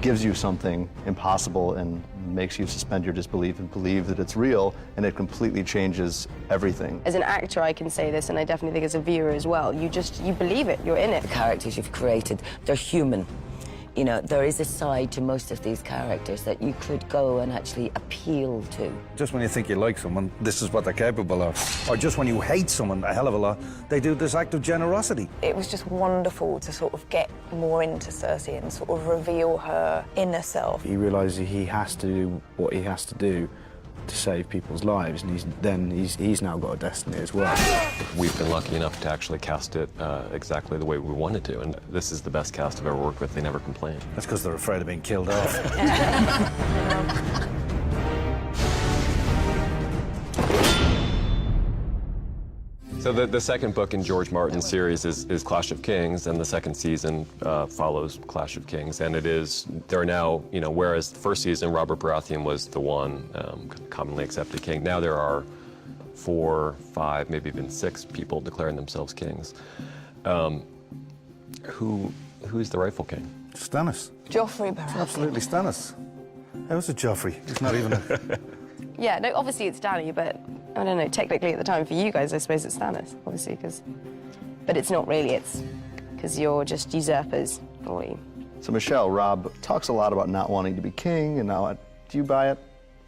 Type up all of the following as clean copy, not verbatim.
gives you something impossible and makes you suspend your disbelief and believe that it's real, and it completely changes everything. As an actor, I can say this, and I definitely think as a viewer as well, you believe it, you're in it. The characters you've created, they're human. You know, there is a side to most of these characters that you could go and actually appeal to. Just when you think you like someone, this is what they're capable of. Or just when you hate someone a hell of a lot, they do this act of generosity. It was just wonderful to sort of get more into Cersei and sort of reveal her inner self. He realises he has to do what he has to do to save people's lives, and he's now got a destiny as well. We've been lucky enough to actually cast it exactly the way we wanted to, and this is the best cast I've ever worked with. They never complain. That's because they're afraid of being killed off. So the second book in George Martin's series is Clash of Kings, and the second season follows Clash of Kings. And there are now, you know, whereas the first season Robert Baratheon was the one commonly accepted king, now there are 4, 5, maybe even 6 people declaring themselves kings. Who's the rightful king? Stannis. Joffrey Baratheon. Absolutely Stannis. How's it Joffrey? He's not even a... Yeah, no, obviously it's Dany, but I don't know, technically at the time for you guys, I suppose it's Stannis, obviously, but it's not really, it's because you're just usurpers, or you. So Michelle, Rob talks a lot about not wanting to be king, and now, do you buy it?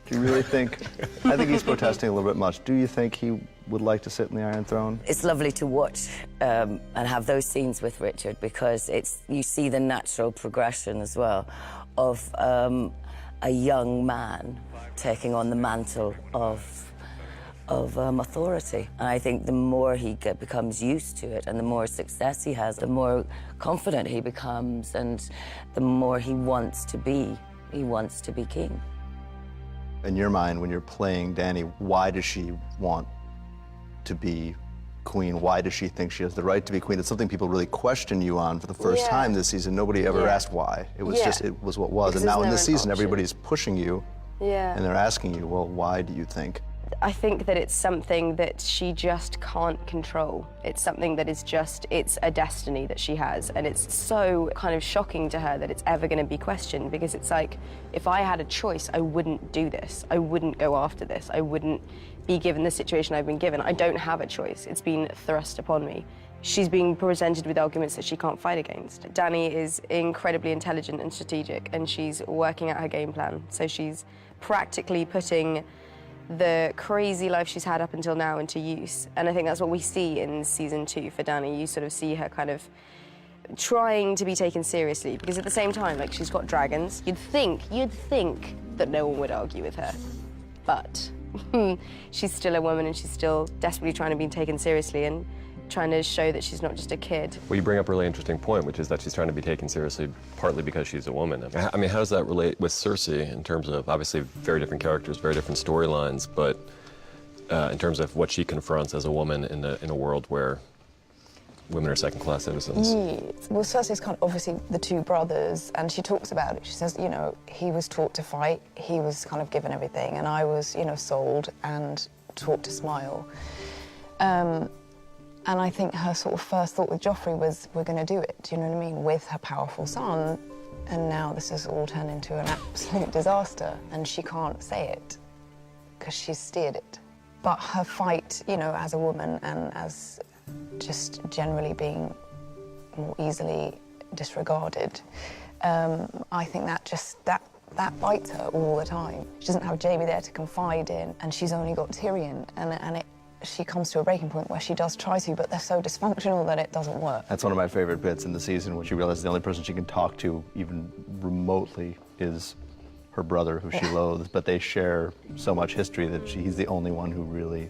Do you really think? I think he's protesting a little bit much. Do you think he would like to sit in the Iron Throne? It's lovely to watch and have those scenes with Richard, because you see the natural progression as well of a young man taking on the mantle of authority. And I think the more he becomes used to it and the more success he has, the more confident he becomes, and the more he wants to be king. In your mind, when you're playing Dany, why does she want to be queen? Why does she think she has the right to be queen? It's something people really question you on for the first time this season. Nobody ever asked why. It was just, it was what was. Because and now in this season, option. Everybody's pushing you. Yeah. And they're asking you, well, why do you think? I think that it's something that she just can't control. It's something that is just, it's a destiny that she has. And it's so kind of shocking to her that it's ever going to be questioned, because it's like, if I had a choice, I wouldn't do this. I wouldn't go after this. I wouldn't be given the situation I've been given. I don't have a choice. It's been thrust upon me. She's being presented with arguments that she can't fight against. Dany is incredibly intelligent and strategic, and she's working out her game plan. So she's practically putting the crazy life she's had up until now into use. And I think that's what we see in season 2 for Dany. You sort of see her kind of trying to be taken seriously, because at the same time, like, she's got dragons. You'd think that no one would argue with her, but she's still a woman, and she's still desperately trying to be taken seriously and trying to show that she's not just a kid. Well, you bring up a really interesting point, which is that she's trying to be taken seriously partly because she's a woman. I mean, how does that relate with Cersei in terms of, obviously, very different characters, very different storylines, but in terms of what she confronts as a woman in a world where women are second-class citizens? Well, Cersei's kind of obviously the 2 brothers, and she talks about it. She says, you know, he was taught to fight, he was kind of given everything, and I was, you know, sold and taught to smile. And I think her sort of first thought with Joffrey was, we're going to do it, do you know what I mean, with her powerful son, and now this has all turned into an absolute disaster, and she can't say it, because she's steered it. But her fight, you know, as a woman and as just generally being more easily disregarded, I think that bites her all the time. She doesn't have Jaime there to confide in, and she's only got Tyrion, and she comes to a breaking point where she does try to, but they're so dysfunctional that it doesn't work. That's one of my favorite bits in the season, when she realizes the only person she can talk to, even remotely, is her brother, who she loathes, but they share so much history that he's the only one who really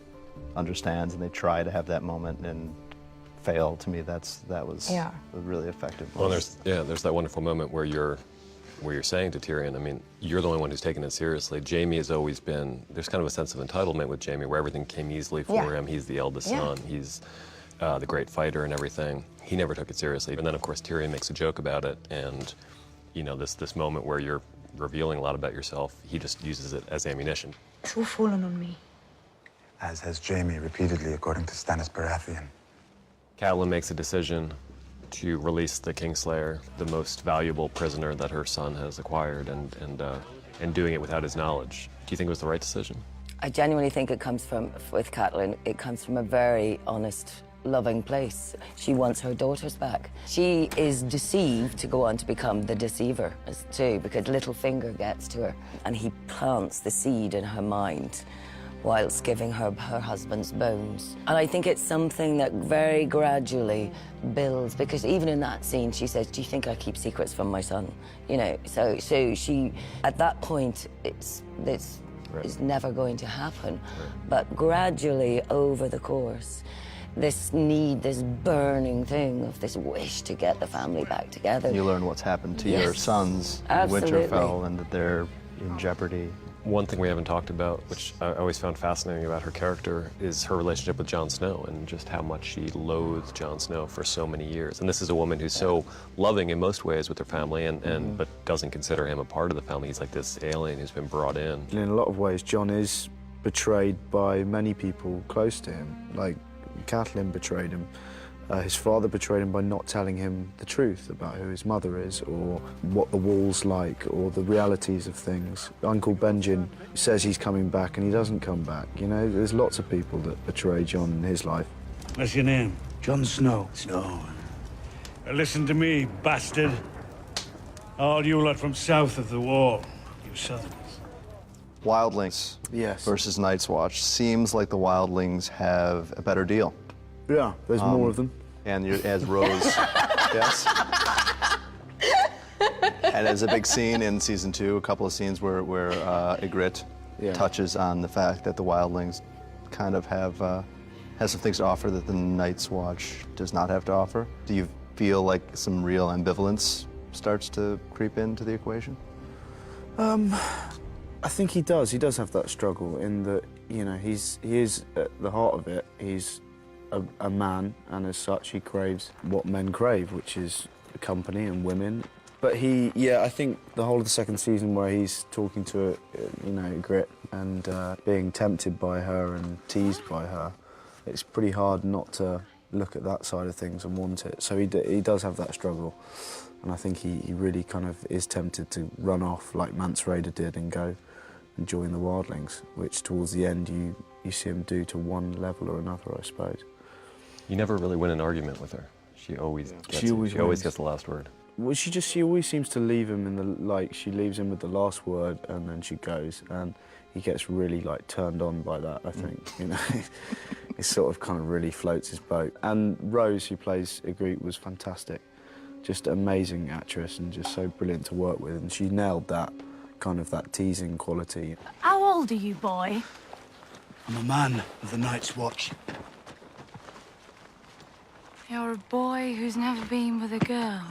understands, and they try to have that moment and fail. To me, that was a really effective moment. Well, there's that wonderful moment where you're saying to Tyrion, I mean, you're the only one who's taken it seriously. Jaime has always been, there's kind of a sense of entitlement with Jaime, where everything came easily for him. He's the eldest son, he's the great fighter and everything. He never took it seriously. And then, of course, Tyrion makes a joke about it, and, you know, this moment where you're revealing a lot about yourself, he just uses it as ammunition. It's all fallen on me. As has Jaime repeatedly, according to Stannis Baratheon. Catelyn makes a decision to release the Kingslayer, the most valuable prisoner that her son has acquired, and doing it without his knowledge. Do you think it was the right decision? I genuinely think it comes from, with Catelyn, it comes from a very honest, loving place. She wants her daughters back. She is deceived to go on to become the deceiver too, because Littlefinger gets to her, and he plants the seed in her mind whilst giving her her husband's bones. And I think it's something that very gradually builds, because even in that scene, she says, "Do you think I keep secrets from my son?" You know, so she, at that point, it's never going to happen. But gradually, over the course, this need, this burning thing of this wish to get the family back together. You learn what's happened to your sons in Absolutely. Winterfell and that they're in jeopardy. One thing we haven't talked about, which I always found fascinating about her character, is her relationship with Jon Snow and just how much she loathed Jon Snow for so many years. And this is a woman who's so loving in most ways with her family, but doesn't consider him a part of the family. He's like this alien who's been brought in. In a lot of ways, Jon is betrayed by many people close to him. Like, Catelyn betrayed him. His father betrayed him by not telling him the truth about who his mother is, or what the wall's like, or the realities of things. Uncle Benjen says he's coming back and he doesn't come back. You know, there's lots of people that betray Jon in his life. What's your name? Jon Snow. Snow. Listen to me, bastard. All you lot from south of the wall. You Southerners. Wildlings Yes. versus Night's Watch. Seems like the Wildlings have a better deal. Yeah, there's more of them. And as Rose, yes. And there's a big scene in season 2, a couple of scenes where Ygritte touches on the fact that the Wildlings kind of has some things to offer that the Night's Watch does not have to offer. Do you feel like some real ambivalence starts to creep into the equation? I think he does. He does have that struggle in that, you know, he is at the heart of it. He's a man, and as such, he craves what men crave, which is company and women. But I think the whole of the second season where he's talking to, Ygritte and being tempted by her and teased by her, it's pretty hard not to look at that side of things and want it. So he does have that struggle. And I think he really kind of is tempted to run off like Mance Rayder did and go and join the Wildlings, which towards the end you see him do to one level or another, I suppose. You never really win an argument with her. She always gets the last word. Well, she always seems to leave him she leaves him with the last word and then she goes, and he gets really like turned on by that, I think, you know. It sort of kind of really floats his boat. And Rose, who plays Ygritte, was fantastic. Just an amazing actress and just so brilliant to work with, and she nailed that kind of that teasing quality. How old are you, boy? I'm a man of the Night's Watch. You're a boy who's never been with a girl.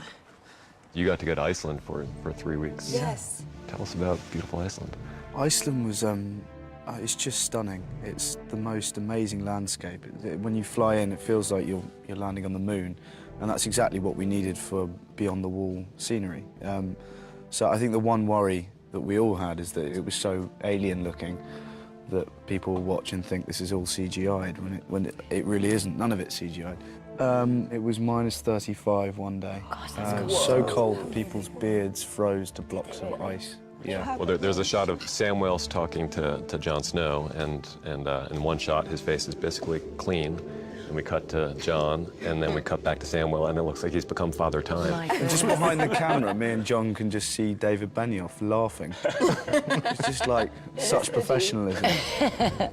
You got to go to Iceland for 3 weeks. Yes. Tell us about beautiful Iceland. Iceland was, it's just stunning. It's the most amazing landscape. When you fly in, it feels like you're landing on the moon, and that's exactly what we needed for beyond the wall scenery. So I think the one worry that we all had is that it was so alien-looking that people will watch and think this is all CGI'd when it really isn't. None of it's CGI'd. It was minus 35 one day. Gosh, that's cool. So cold that people's beards froze to blocks of ice. Yeah. Well, there's a shot of Samwell's talking to Jon Snow, and in one shot, his face is basically clean. And we cut to Jon, and then we cut back to Samwell, and it looks like he's become Father Time. And just behind the camera, me and John can just see David Benioff laughing. It's just like such professionalism.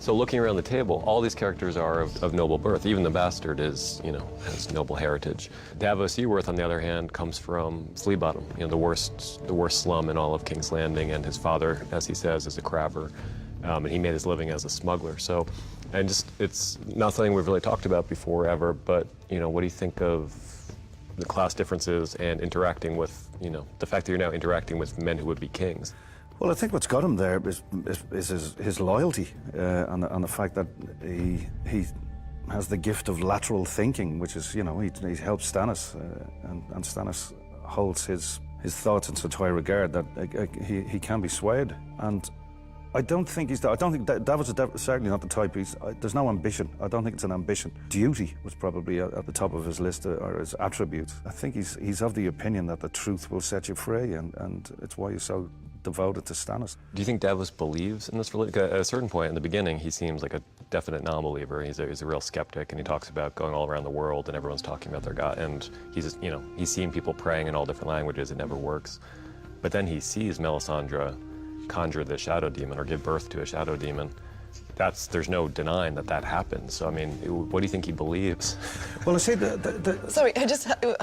So looking around the table, all these characters are of noble birth. Even the bastard has noble heritage. Davos Seaworth, on the other hand, comes from Flea Bottom, the worst slum in all of King's Landing, and his father, as he says, is a crabber. And he made his living as a smuggler. So, it's not something we've really talked about before ever, but, what do you think of the class differences and interacting with, the fact that you're now interacting with men who would be kings? Well, I think what's got him there is his loyalty and the fact that he has the gift of lateral thinking, which is, he helps Stannis, and Stannis holds his thoughts in such high regard that he can be swayed. And I don't think he's. I don't think Davos is certainly not the type. There's no ambition. I don't think it's an ambition. Duty was probably at the top of his list, or his attributes. I think he's of the opinion that the truth will set you free, and it's why he's so devoted to Stannis. Do you think Davos believes in this religion? At a certain point in the beginning, he seems like a definite non-believer. He's a real skeptic, and he talks about going all around the world, and everyone's talking about their God. And he's seen people praying in all different languages. It never works. But then he sees Melisandre conjure the shadow demon or give birth to a shadow demon. There's no denying that happens. So I mean, what do you think he believes? Well, I say Sorry, I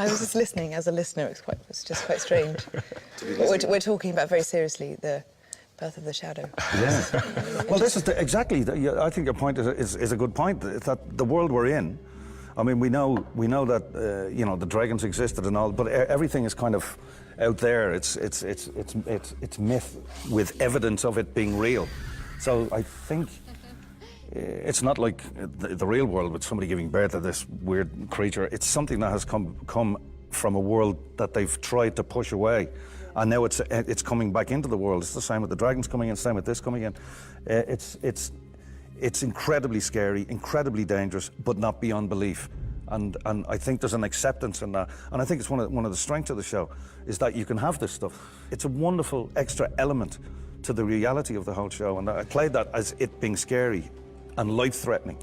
was just listening as a listener. It's just quite strange. We're talking about very seriously the birth of the shadow. Yeah. Well, this is exactly. I think your point is a good point. That the world we're in. I mean, we know that the dragons existed and all, but everything is kind of out there. It's myth with evidence of it being real. So I think it's not like the real world with somebody giving birth to this weird creature. It's something that has come from a world that they've tried to push away, and now it's coming back into the world. It's the same with the dragons coming in, same with this coming in. It's incredibly scary, incredibly dangerous, but not beyond belief. And I think there's an acceptance in that. And I think it's one of the strengths of the show is that you can have this stuff. It's a wonderful extra element to the reality of the whole show. And I played that as it being scary and life-threatening,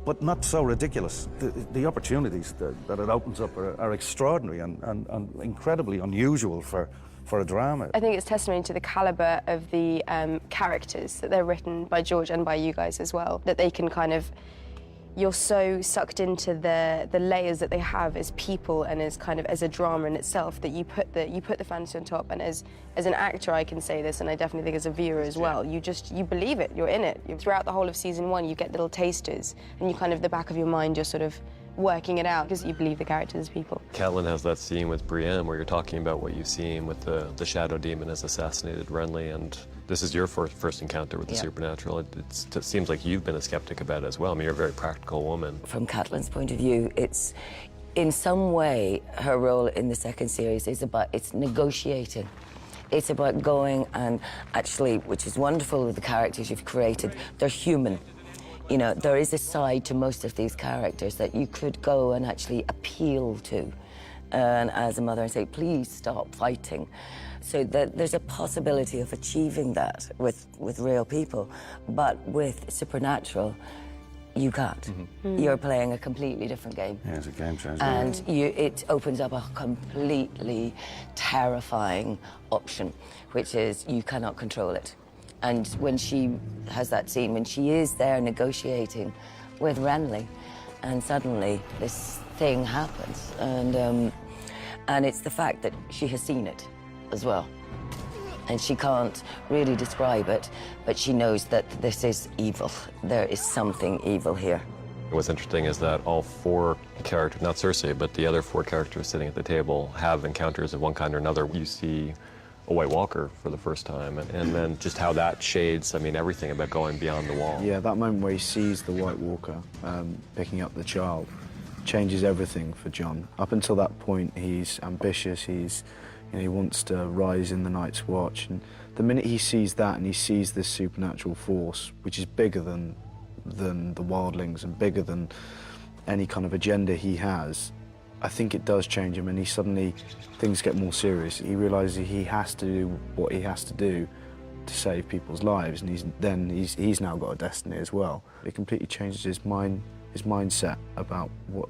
but not so ridiculous. The opportunities that it opens up are extraordinary and incredibly unusual for a drama. I think it's testimony to the calibre of the characters, that they're written by George and by you guys as well, that they can kind of, you're so sucked into the layers that they have as people and as a drama in itself that you put the fantasy on top. And as an actor, I can say this, and I definitely think as a viewer as well, you believe it, you're in it. Throughout the whole of season 1, you get little tasters, and you kind of, the back of your mind, you're sort of working it out because you believe the characters as people. Catelyn has that scene with Brienne where you're talking about what you've seen with the shadow demon has assassinated Renly, and this is your first encounter with the supernatural. It seems like you've been a skeptic about it as well. I mean, you're a very practical woman. From Catelyn's point of view, it's in some way her role in the second series is about negotiating. It's about going and actually, which is wonderful with the characters you've created, they're human. You know, there is a side to most of these characters that you could go and actually appeal to, and as a mother, and say, please stop fighting. So that there's a possibility of achieving that with real people, but with supernatural, you can't. Mm-hmm. You're playing a completely different game. Yeah, it's a game changer. And it opens up a completely terrifying option, which is you cannot control it. And when she has that scene, when she is there negotiating with Renly, and suddenly this thing happens, and it's the fact that she has seen it as well. And she can't really describe it, but she knows that this is evil. There is something evil here. What's interesting is that all 4 characters, not Cersei, but the other 4 characters sitting at the table have encounters of one kind or another. You see a White Walker for the first time, and then just how that shades, I mean, everything about going beyond the wall. Yeah, that moment where he sees the White Walker picking up the child changes everything for Jon. Up until that point, he's ambitious, he wants to rise in the Night's Watch, and the minute he sees that and he sees this supernatural force, which is bigger than the wildlings and bigger than any kind of agenda he has, I think it does change him, and he suddenly, things get more serious. He realizes he has to do what he has to do to save people's lives, and he's now got a destiny as well. It completely changes his mindset about what,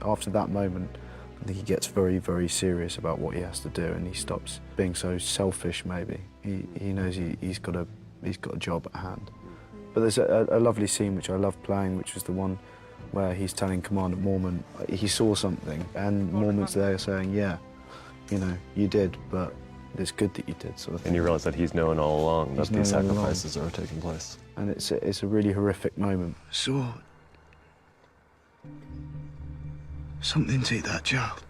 after that moment, I think he gets very, very serious about what he has to do, and he stops being so selfish, maybe. He knows he's got a job at hand. But there's a lovely scene which I love playing, which was the one where he's telling Commander Mormont he saw something, and Mormont's there saying, yeah, you did, but it's good that you did, sort of thing. And you realize that he's known all along that these sacrifices are taking place. And it's a really horrific moment. Sword. Something to eat that child.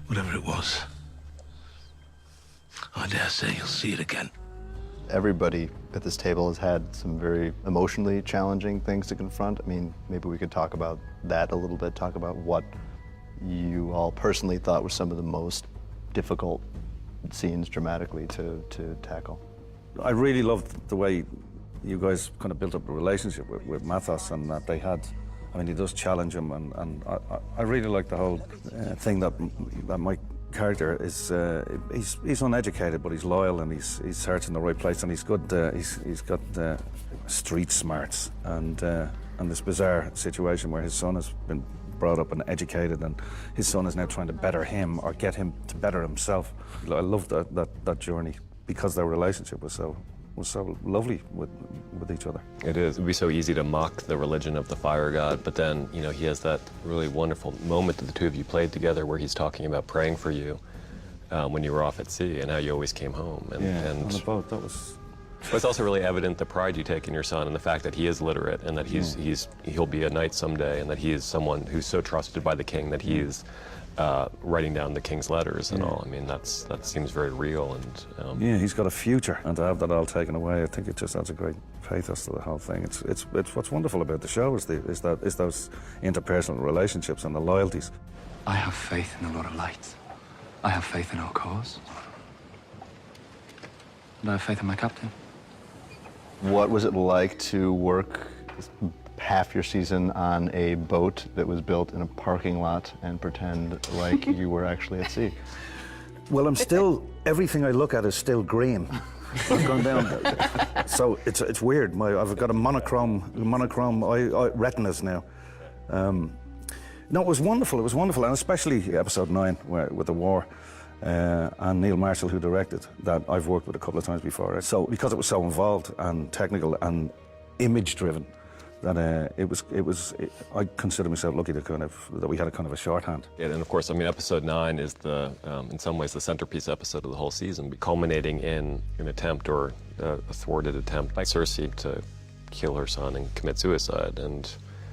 Whatever it was. I dare say you'll see it again. Everybody at this table has had some very emotionally challenging things to confront. I mean, maybe we could talk about that a little bit, talk about what you all personally thought were some of the most difficult scenes dramatically to tackle. I really loved the way you guys kind of built up a relationship with Mathos, and that they had. I mean, he does challenge him, and I really like the whole thing that my character is. He's uneducated, but he's loyal, and he's searching the right place, and he's good. He's got street smarts, and this bizarre situation where his son has been brought up and educated, and his son is now trying to better him or get him to better himself. I love that journey because their relationship was so lovely with each other. It is. It would be so easy to mock the religion of the fire god, but then, you know, he has that really wonderful moment that the two of you played together where he's talking about praying for you when you were off at sea and how you always came home. And on the boat, that was... But it's also really evident the pride you take in your son and the fact that he is literate and that he'll be a knight someday and that he is someone who's so trusted by the king that he is writing down the king's letters and all. I mean, that seems very real. And yeah, he's got a future, and to have that all taken away, I think it just adds a great pathos to the whole thing. It's what's wonderful about the show is those interpersonal relationships and the loyalties. I have faith in the Lord of Light. I have faith in our cause. And I have faith in my captain. What was it like to work half your season on a boat that was built in a parking lot and pretend like you were actually at sea? Well, I'm still, everything I look at is still green. I've gone down. So it's weird. I've got a monochrome retinas now. No, it was wonderful. It was wonderful, and especially episode 9 with the war. And Neil Marshall, who directed that, I've worked with a couple of times before. So because it was so involved and technical and image-driven, that I consider myself lucky that we had a kind of a shorthand. Yeah, and of course, I mean, episode 9 is in some ways the centerpiece episode of the whole season, culminating in an attempt or a thwarted attempt by Cersei to kill her son and commit suicide. And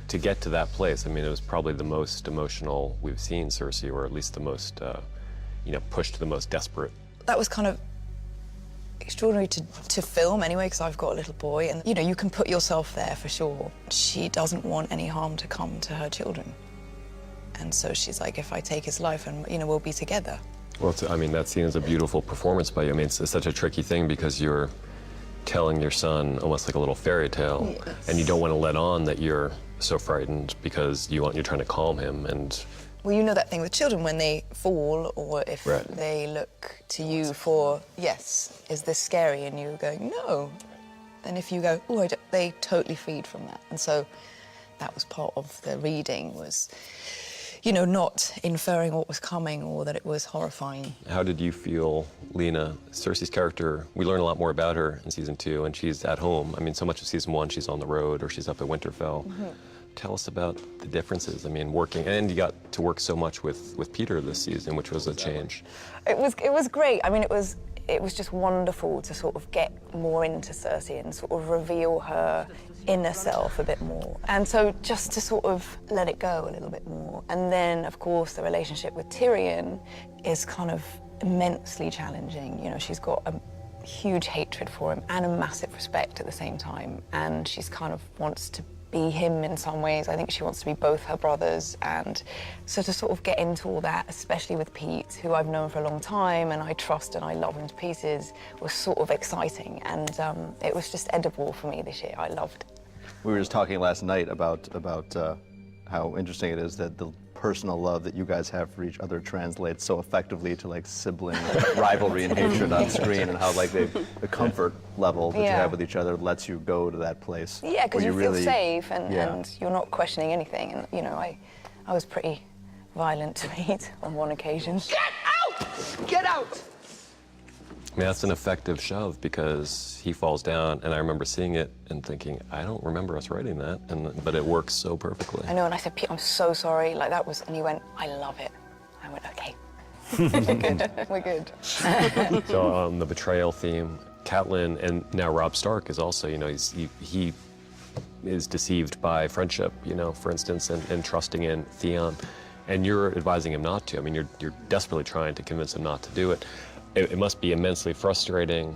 to get to that place, I mean, it was probably the most emotional we've seen Cersei, or at least the most, pushed to the most desperate. That was kind of extraordinary to film anyway, because I've got a little boy, and you can put yourself there for sure. She doesn't want any harm to come to her children, and so she's like, if I take his life, and we'll be together. Well, that scene is a beautiful performance by you. I mean, it's such a tricky thing because you're telling your son almost like a little fairy tale, yes. And you don't want to let on that you're so frightened because you're trying to calm him. And well, you know that thing with children when they fall, or if they look to you for, yes, is this scary? And you're going, no. And if you go, oh, they totally feed from that. And so that was part of the reading, was, not inferring what was coming or that it was horrifying. How did you feel, Lena, Cersei's character? We learn a lot more about her in season 2, and she's at home. I mean, so much of season 1, she's on the road or she's up at Winterfell. Mm-hmm. Tell us about the differences. I mean, working, and you got to work so much with Peter this season, which was a change. It was great. I mean, it was just wonderful to sort of get more into Cersei and sort of reveal her inner self a bit more. And so just to sort of let it go a little bit more. And then, of course, the relationship with Tyrion is kind of immensely challenging. She's got a huge hatred for him and a massive respect at the same time. And she's kind of wants to be him in some ways. I think she wants to be both her brothers, and so to sort of get into all that, especially with Pete, who I've known for a long time and I trust and I love him to pieces, was sort of exciting, and it was just edible for me this year. I loved it. We were just talking last night about how interesting it is that the personal love that you guys have for each other translates so effectively to like sibling rivalry and hatred on screen, and how like the comfort level that you have with each other lets you go to that place. Yeah, because you feel really, safe and you're not questioning anything. And I was pretty violent to Pete on one occasion. Get out! Get out! I mean, that's an effective shove because he falls down, and I remember seeing it and thinking, I don't remember us writing that, but it works so perfectly. I know, and I said, Pete, I'm so sorry. Like that was, and he went, I love it. I went, okay. We're good. So the betrayal theme, Catelyn, and now Robb Stark is also, he is deceived by friendship, for instance, and trusting in Theon, and you're advising him not to. I mean, you're desperately trying to convince him not to do it. It must be immensely frustrating,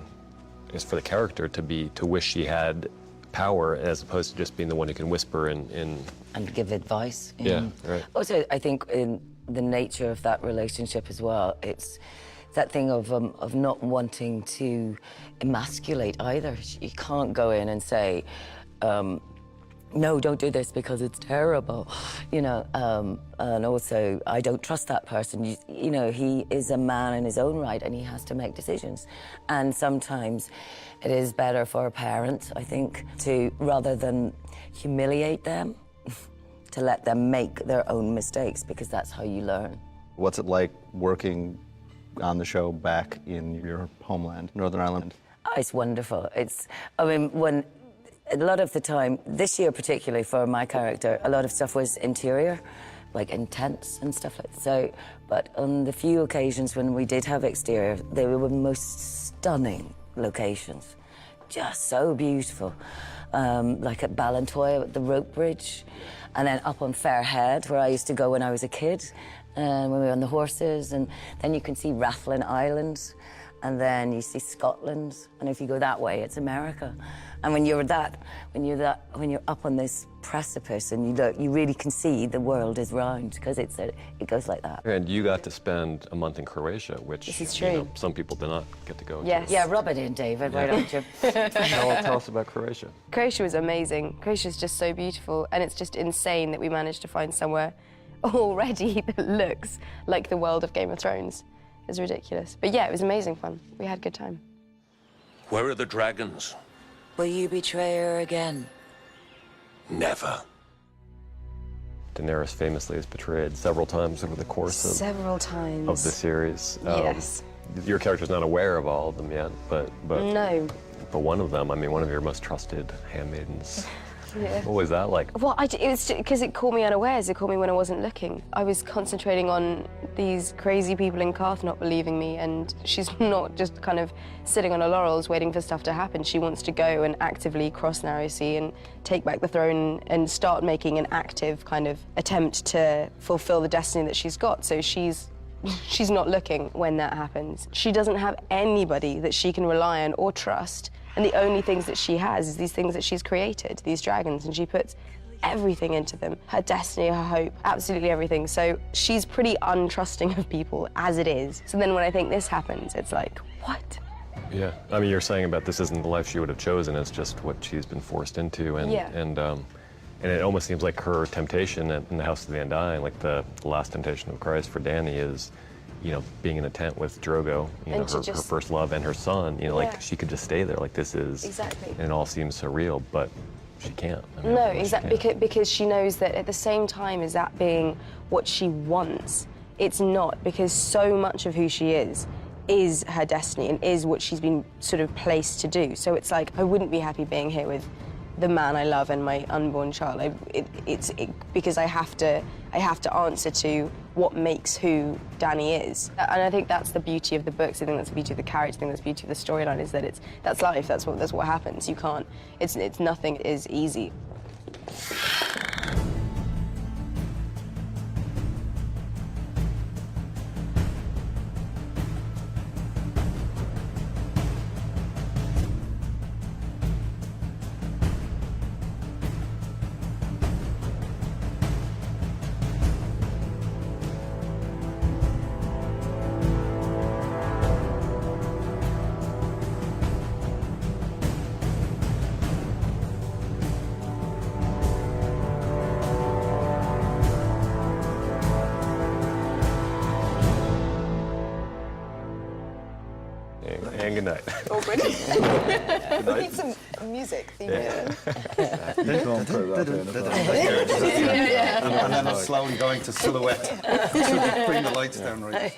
I guess, for the character to wish she had power as opposed to just being the one who can whisper and give advice. Yeah, right. Also, I think in the nature of that relationship as well, it's that thing of not wanting to emasculate either. You can't go in and say, no, don't do this because it's terrible, you know. And also, I don't trust that person. You know, he is a man in his own right, and he has to make decisions. And sometimes it is better for a parent, I think, to, rather than humiliate them, to let them make their own mistakes, because that's how you learn. What's it like working on the show back in your homeland, Northern Ireland? Oh, it's wonderful. I mean, when a lot of the time, this year particularly for my character, a lot of stuff was interior, like in tents and stuff like that. So, but on the few occasions when we did have exterior, they were the most stunning locations. Just so beautiful. Like at Ballantoy, at the rope bridge, and then up on Fairhead, where I used to go when I was a kid, when we were on the horses, and then you can see Rathlin Island, and then you see Scotland, and if you go that way, it's America. And when you're up on this precipice, and you look, you really can see the world is round, because it goes like that. And you got to spend a month in Croatia, which This is true. You know, some people did not get to go. Yes. To. Yeah, rub it in, David. Why don't you? Tell us about Croatia. Croatia was amazing. Croatia is just so beautiful, and it's just insane that we managed to find somewhere already that looks like the world of Game of Thrones. It's ridiculous. But yeah, it was amazing fun. We had a good time. Where are the dragons? Will you betray her again? Never. Daenerys famously is betrayed several times over the course Several times. of the series. Yes. Your character's not aware of all of them yet, but No. But one of them, I mean, one of your most trusted handmaidens. Yeah. What was that like? Well, it was because it caught me unawares. It caught me when I wasn't looking. I was concentrating on these crazy people in Carth not believing me, and she's not just kind of sitting on her laurels waiting for stuff to happen. She wants to go and actively cross Narrow Sea and take back the throne and start making an active kind of attempt to fulfill the destiny that she's got. So she's not looking when that happens. She doesn't have anybody that she can rely on or trust. And the only things that she has is these things that she's created, these dragons, and she puts everything into them. Her destiny, her hope, absolutely everything. So she's pretty untrusting of people as it is. So then when I think this happens, it's like, what? Yeah, I mean, you're saying about this isn't the life she would have chosen, it's just what she's been forced into. And, Yeah. and it almost seems like her temptation in the House of the Undying, like the last temptation of Christ for Dany is, you know, being in a tent with Drogo, you know, her first love and her son, you know, like she could just stay there, like this is, Exactly. and it all seems surreal, but she can't. I mean, No, she exactly, can't. because she knows that at the same time as that being what she wants, it's not, because so much of who she is her destiny and is what she's been sort of placed to do. So it's like, I wouldn't be happy being here with the man I love and my unborn child. Because I have to answer to what makes who Dany is. And I think that's the beauty of the books. I think that's the beauty of the character. I think that's the beauty of the storyline, is that that's life. That's what happens. You can't. It's nothing is easy. And good night. Awkward. We need some music. Go on, put that in. And then I'm slowly going to silhouette. Bring the lights down right.